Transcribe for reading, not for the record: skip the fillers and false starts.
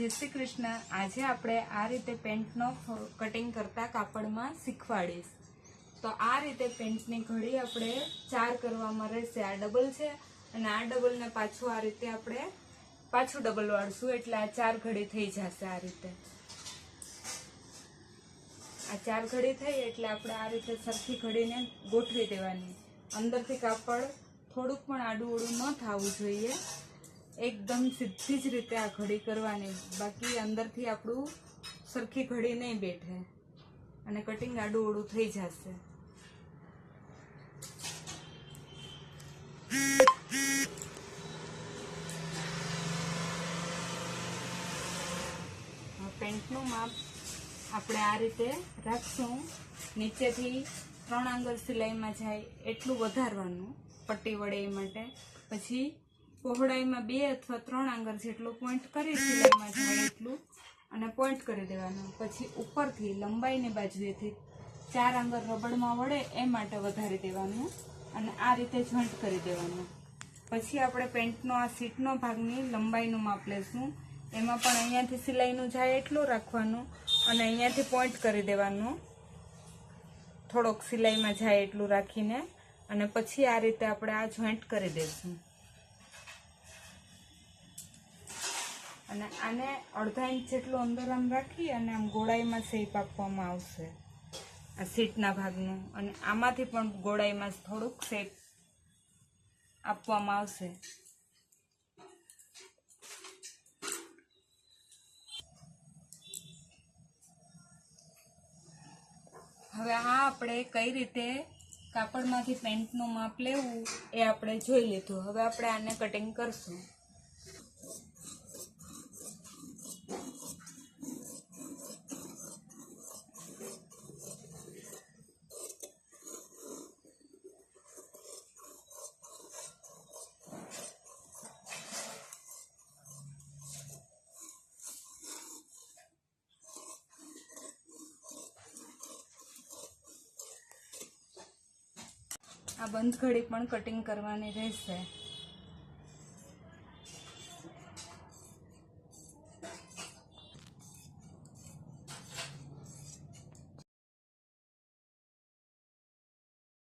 जय श्री कृष्ण। आज आपणे आ रीते पेंटनो कटिंग करता कापड़मां शीखवाड़ीश। तो आ रीते पेंटनी घड़ी आपणे 4 करवामां रहेशे। आ डबल छे अने आ डबल ने पाछुं आ रीते आपणे पाछुं डबल वाळशुं એટલે આ 4 ઘડી થઈ જશે। આ રીતે આ 4 ઘડી થઈ એટલે આપણે આ રીતે સરખી ઘડીને ગોઠવી દેવાની। અંદરથી કાપડ થોડુંક પણ આડું ઓડું ન થવું જોઈએ। एकदम सीधी ज रीते आ घड़ी करवानी, बाकी अंदर थी आपणुं सरखी घड़ी नहीं बैठे अने कटिंग आडू ओडू थई जशे। पेंटनुं माप आपणे आ रीते राखशुं। नीचेथी 3 आंगळ सिलाईमां जाय एटलुं वधारवानुं पट्टी वडे ए माटे। पछी पहोळाई में 2 अथवा 3 आंगळ जेटलो पॉइंट करी सिलाई में जाए एटलुं अने पॉइंट करी देवानुं। पछी उपरथी लंबाईनी बाजुएथी 4 आंगळ रबड़मां वडे ए माटे वधारी देवानुं अने आ रीते जॉइंट करी देवानुं। पछी आपणे पेंटनो आ सीटनो भागनी लंबाईनुं माप लेशुं। एमां पण अहींयाथी सिलाईनुं जाए एटलुं राखवानुं अने अहींयाथी पॉइंट करी देवानुं, थोड़ोक सिलाई में जाए एटलुं राखीने अने पछी आ रीते आपणे आ जॉइंट करी देशुं। અને આને અડધા ઇંચ જેટલું અંદર આમ રાખી અને આમ ગોળાઈમાં શેપ આપવામાં આવશે આ સીટના ભાગનું, અને આમાંથી પણ ગોળાઈમાં થોડુંક શેપ આપવામાં આવશે। હવે આ આપણે કઈ રીતે કાપડમાંથી પેન્ટનું માપ લેવું એ આપણે જોઈ લીધું। હવે આપણે આને કટિંગ કરશું। आ बंध घड़ी पण कटिंग करवानी रहेशे।